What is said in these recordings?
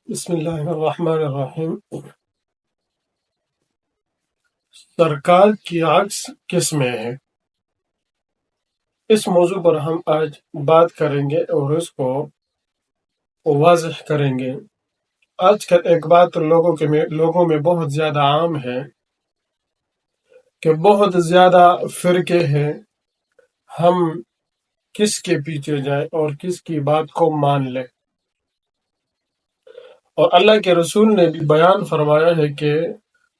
بسم اللہ الرحمن الرحیم۔ سرکار کی عکس کس میں ہے؟ اس موضوع پر ہم آج بات کریں گے اور اس کو واضح کریں گے۔ آج کل ایک بات لوگوں میں بہت زیادہ عام ہے کہ بہت زیادہ فرقے ہیں، ہم کس کے پیچھے جائیں اور کس کی بات کو مان لیں۔ اور اللہ کے رسول نے بھی بیان فرمایا ہے کہ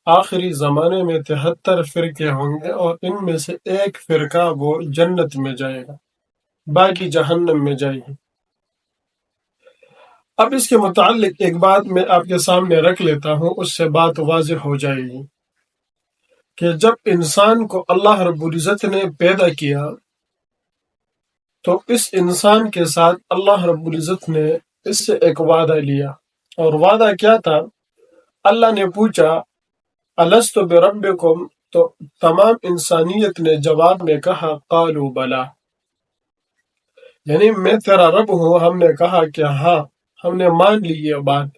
آخری زمانے میں 73 فرقے ہوں گے اور ان میں سے ایک فرقہ وہ جنت میں جائے گا، باقی جہنم میں جائے گی۔ اب اس کے متعلق ایک بات میں آپ کے سامنے رکھ لیتا ہوں، اس سے بات واضح ہو جائے گی کہ جب انسان کو اللہ رب العزت نے پیدا کیا تو اس انسان کے ساتھ اللہ رب العزت نے اس سے ایک وعدہ لیا، اور وعدہ کیا تھا؟ اللہ نے پوچھا الست بربکم، تو تمام انسانیت نے جواب میں کہا قالوا بلا، یعنی میں تیرا رب ہوں۔ ہم نے کہا کہ ہاں، ہم نے مان لی یہ بات،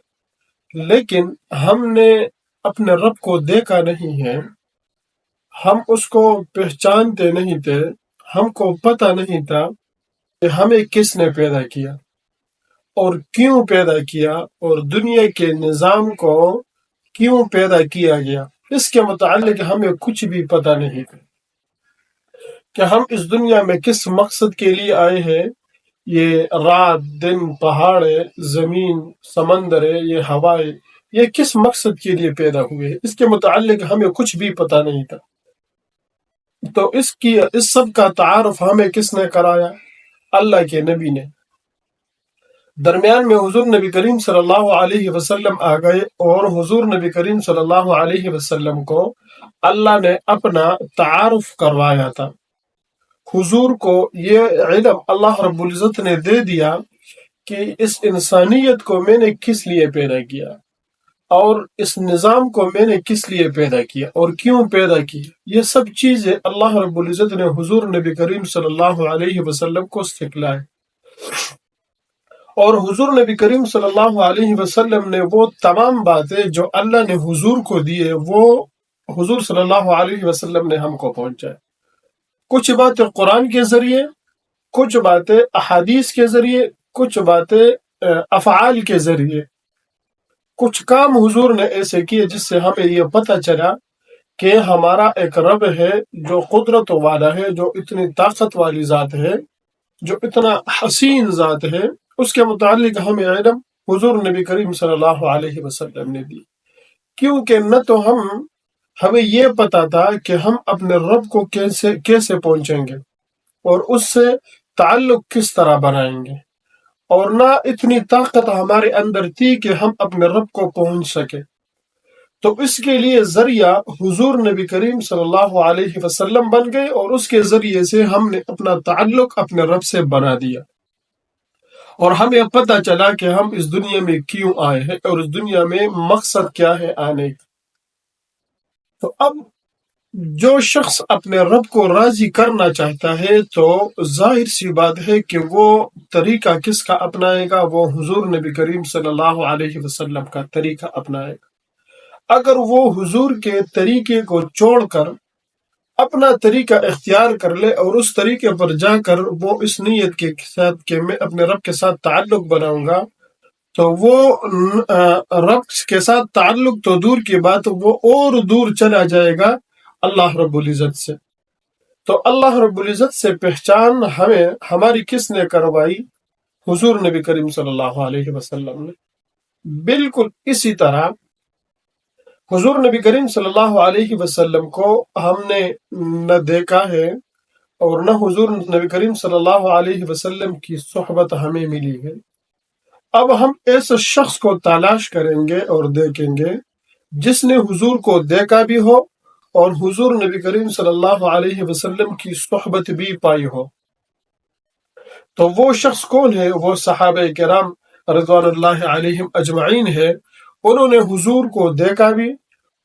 لیکن ہم نے اپنے رب کو دیکھا نہیں ہے، ہم اس کو پہچانتے نہیں تھے، ہم کو پتہ نہیں تھا کہ ہمیں کس نے پیدا کیا اور کیوں پیدا کیا، اور دنیا کے نظام کو کیوں پیدا کیا گیا، اس کے متعلق ہمیں کچھ بھی پتہ نہیں تھا کہ ہم اس دنیا میں کس مقصد کے لیے آئے ہیں۔ یہ رات دن، پہاڑے، زمین، سمندر، یہ ہوائے، یہ کس مقصد کے لیے پیدا ہوئے، اس کے متعلق ہمیں کچھ بھی پتہ نہیں تھا۔ تو اس سب کا تعارف ہمیں کس نے کرایا؟ اللہ کے نبی نے۔ درمیان میں حضور نبی کریم صلی اللہ علیہ وسلم آ گئے، اور حضور نبی کریم صلی اللہ علیہ وسلم کو اللہ نے اپنا تعارف کروایا تھا۔ حضور کو یہ علم اللہ رب العزت نے دے دیا کہ اس انسانیت کو میں نے کس لیے پیدا کیا، اور اس نظام کو میں نے کس لیے پیدا کیا اور کیوں پیدا کیا۔ یہ سب چیزیں اللہ رب العزت نے حضور نبی کریم صلی اللہ علیہ وسلم کو سکھلائے، اور حضور نبی کریم صلی اللہ علیہ وسلم نے وہ تمام باتیں جو اللہ نے حضور کو دیے، وہ حضور صلی اللہ علیہ وسلم نے ہم کو پہنچائے۔ کچھ باتیں قرآن کے ذریعے، کچھ باتیں احادیث کے ذریعے، کچھ باتیں افعال کے ذریعے۔ کچھ کام حضور نے ایسے کیے جس سے ہمیں یہ پتہ چلا کہ ہمارا ایک رب ہے جو قدرت والا ہے، جو اتنی طاقت والی ذات ہے، جو اتنا حسین ذات ہے۔ اس کے متعلق ہمیں علم حضور نبی کریم صلی اللہ علیہ وسلم نے دی، کیونکہ نہ تو ہمیں یہ پتا تھا کہ ہم اپنے رب کو کیسے پہنچیں گے اور اس سے تعلق کس طرح بنائیں گے، اور نہ اتنی طاقت ہمارے اندر تھی کہ ہم اپنے رب کو پہنچ سکے۔ تو اس کے لیے ذریعہ حضور نبی کریم صلی اللہ علیہ وسلم بن گئے، اور اس کے ذریعے سے ہم نے اپنا تعلق اپنے رب سے بنا دیا، اور ہمیں پتہ چلا کہ ہم اس دنیا میں کیوں آئے ہیں اور اس دنیا میں مقصد کیا ہے آنے کا۔ تو اب جو شخص اپنے رب کو راضی کرنا چاہتا ہے تو ظاہر سی بات ہے کہ وہ طریقہ کس کا اپنائے گا؟ وہ حضور نبی کریم صلی اللہ علیہ وسلم کا طریقہ اپنائے گا۔ اگر وہ حضور کے طریقے کو چھوڑ کر اپنا طریقہ اختیار کر لے اور اس طریقے پر جا کر وہ اس نیت کے ساتھ کہ میں اپنے رب کے ساتھ تعلق بناؤں گا، تو وہ رب کے ساتھ تعلق تو دور کی بات، وہ اور دور چلا جائے گا اللہ رب العزت سے۔ تو اللہ رب العزت سے پہچان ہماری کس نے کروائی؟ حضور نبی کریم صلی اللہ علیہ وسلم نے۔ بالکل اسی طرح حضور نبی کریم صلی اللہ علیہ وسلم کو ہم نے نہ دیکھا ہے، اور نہ حضور نبی کریم صلی اللہ علیہ وسلم کی صحبت ہمیں ملی ہے۔ اب ہم ایسے شخص کو تلاش کریں گے اور دیکھیں گے جس نے حضور کو دیکھا بھی ہو اور حضور نبی کریم صلی اللہ علیہ وسلم کی صحبت بھی پائی ہو۔ تو وہ شخص کون ہے؟ وہ صحابہ کرام رضوان اللہ علیہم اجمعین ہے۔ انہوں نے حضور کو دیکھا بھی،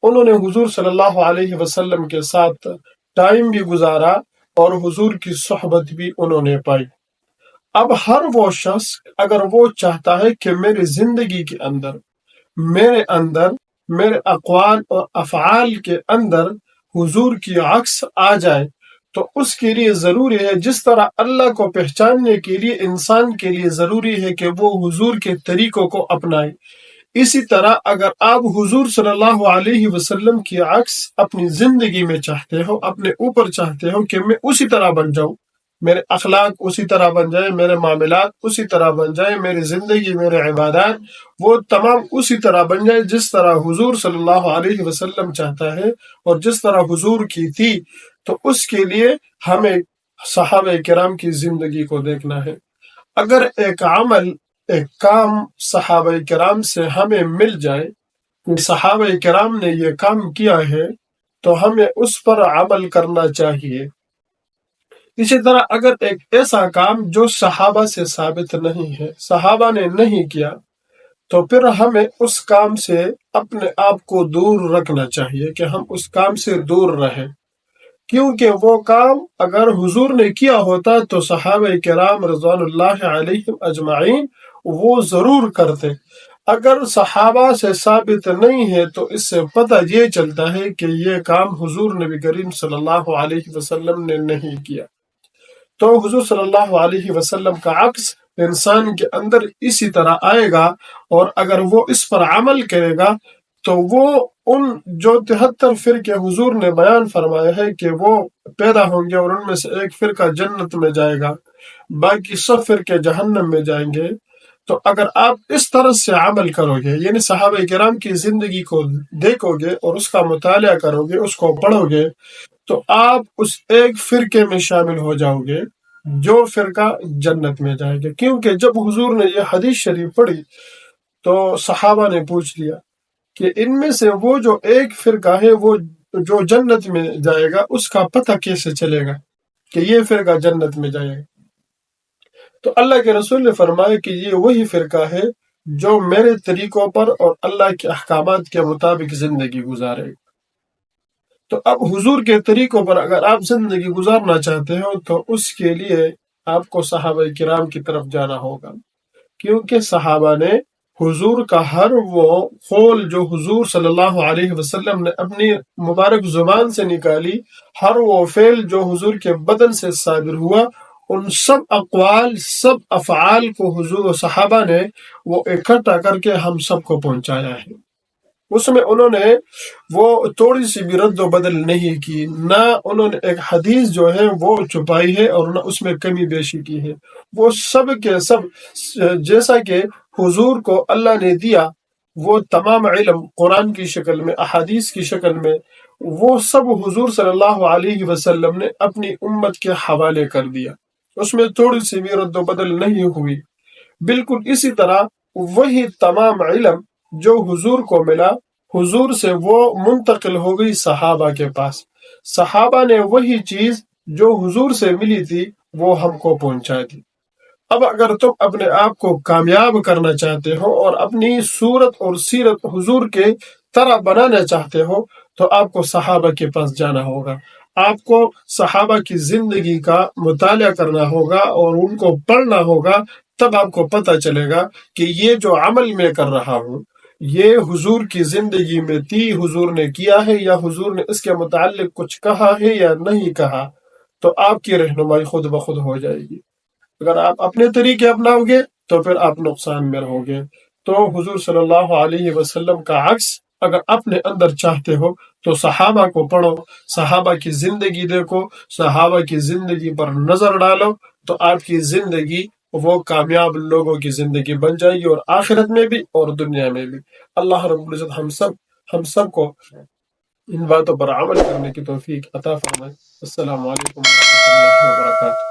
انہوں نے حضور صلی اللہ علیہ وسلم کے ساتھ ٹائم بھی گزارا، اور حضور کی صحبت بھی انہوں نے پائی۔ اب ہر وہ شخص اگر وہ چاہتا ہے کہ میری زندگی کے اندر میرے اندر، میرے اقوال اور افعال کے اندر حضور کی عکس آ جائے تو اس کے لیے ضروری ہے، جس طرح اللہ کو پہچاننے کے لیے انسان کے لیے ضروری ہے کہ وہ حضور کے طریقوں کو اپنائے، اسی طرح اگر آپ حضور صلی اللہ علیہ وسلم کی عکس اپنی زندگی میں چاہتے ہو، اپنے اوپر چاہتے ہو کہ میں اسی طرح بن جاؤں، میرے اخلاق اسی طرح بن جائے، میرے معاملات اسی طرح بن جائے، میری زندگی، میرے عبادات وہ تمام اسی طرح بن جائے جس طرح حضور صلی اللہ علیہ وسلم چاہتا ہے اور جس طرح حضور کی تھی، تو اس کے لیے ہمیں صحابہ کرام کی زندگی کو دیکھنا ہے۔ اگر ایک عمل، ایک کام صحابہ کرام سے ہمیں مل جائے کہ صحابہ کرام نے یہ کام کیا ہے تو ہمیں اس پر عمل کرنا چاہیے۔ اسی طرح اگر ایک ایسا کام جو صحابہ سے ثابت نہیں ہے، صحابہ نے نہیں کیا، تو پھر ہمیں اس کام سے اپنے آپ کو دور رکھنا چاہیے کہ ہم اس کام سے دور رہیں، کیونکہ وہ کام اگر حضور نے کیا ہوتا تو صحابہ کرام رضوان اللہ علیہم اجمعین وہ ضرور کرتے۔ اگر صحابہ سے ثابت نہیں ہے تو اس سے پتہ یہ چلتا ہے کہ یہ کام حضور نبی کریم صلی اللہ علیہ وسلم نے نہیں کیا۔ تو حضور صلی اللہ علیہ وسلم کا عکس انسان کے اندر اسی طرح آئے گا، اور اگر وہ اس پر عمل کرے گا تو وہ ان جو 73 فرقے حضور نے بیان فرمائے ہیں کہ وہ پیدا ہوں گے، اور ان میں سے ایک فرقہ جنت میں جائے گا، باقی سب فرقے جہنم میں جائیں گے۔ تو اگر آپ اس طرح سے عمل کرو گے، یعنی صحابہ کرام کی زندگی کو دیکھو گے اور اس کا مطالعہ کرو گے، اس کو پڑھو گے، تو آپ اس ایک فرقے میں شامل ہو جاؤ گے جو فرقہ جنت میں جائے گا۔ کیونکہ جب حضور نے یہ حدیث شریف پڑھی تو صحابہ نے پوچھ لیا کہ ان میں سے وہ جو ایک فرقہ ہے وہ جو جنت میں جائے گا، اس کا پتہ کیسے چلے گا کہ یہ فرقہ جنت میں جائے گا؟ تو اللہ کے رسول نے فرمایا کہ یہ وہی فرقہ ہے جو میرے طریقوں پر اور اللہ کے احکامات کے مطابق زندگی گزارے گا۔ تو اب حضور کے طریقوں پر اگر آپ زندگی گزارنا چاہتے ہو تو اس کے لیے آپ کو صحابہ کرام کی طرف جانا ہوگا، کیونکہ صحابہ نے حضور کا ہر وہ قول جو حضور صلی اللہ علیہ وسلم نے اپنی مبارک زبان سے نکالی، ہر وہ فعل جو حضور کے بدن سے صادر ہوا، ان سب اقوال، سب افعال کو حضور و صحابہ نے وہ اکٹھا کر کے ہم سب کو پہنچایا ہے۔ اس میں انہوں نے وہ تھوڑی سی بھی رد و بدل نہیں کی، نہ انہوں نے ایک حدیث جو ہے وہ چھپائی ہے اور نہ اس میں کمی بیشی کی ہے۔ وہ سب کے سب جیسا کہ حضور کو اللہ نے دیا، وہ تمام علم قرآن کی شکل میں، احادیث کی شکل میں، وہ سب حضور صلی اللہ علیہ وسلم نے اپنی امت کے حوالے کر دیا، اس میں تھوڑی سی بھی رد و بدل نہیں ہوئی۔ بالکل اسی طرح وہی تمام علم جو حضور کو ملا، حضور سے وہ منتقل ہو گئی صحابہ کے پاس، صحابہ نے وہی چیز جو حضور سے ملی تھی وہ ہم کو پہنچا دی۔ اب اگر تم اپنے آپ کو کامیاب کرنا چاہتے ہو اور اپنی صورت اور سیرت حضور کے طرح بنانا چاہتے ہو تو آپ کو صحابہ کے پاس جانا ہوگا، آپ کو صحابہ کی زندگی کا مطالعہ کرنا ہوگا اور ان کو پڑھنا ہوگا، تب آپ کو پتہ چلے گا کہ یہ جو عمل میں کر رہا ہوں یہ حضور کی زندگی میں تھی، حضور نے کیا ہے یا حضور نے اس کے متعلق کچھ کہا ہے یا نہیں کہا، تو آپ کی رہنمائی خود بخود ہو جائے گی۔ اگر آپ اپنے طریقے اپناؤ گے تو پھر آپ نقصان میں رہو گے۔ تو حضور صلی اللہ علیہ وسلم کا عکس اگر اپنے اندر چاہتے ہو تو صحابہ کو پڑھو، صحابہ کی زندگی دیکھو، صحابہ کی زندگی پر نظر ڈالو، تو آپ کی زندگی وہ کامیاب لوگوں کی زندگی بن جائے گی، اور آخرت میں بھی اور دنیا میں بھی۔ اللہ رب العزت ہم سب کو ان باتوں پر عمل کرنے کی توفیق عطا فرمائے۔ السلام علیکم ورحمۃ اللہ وبرکاتہ۔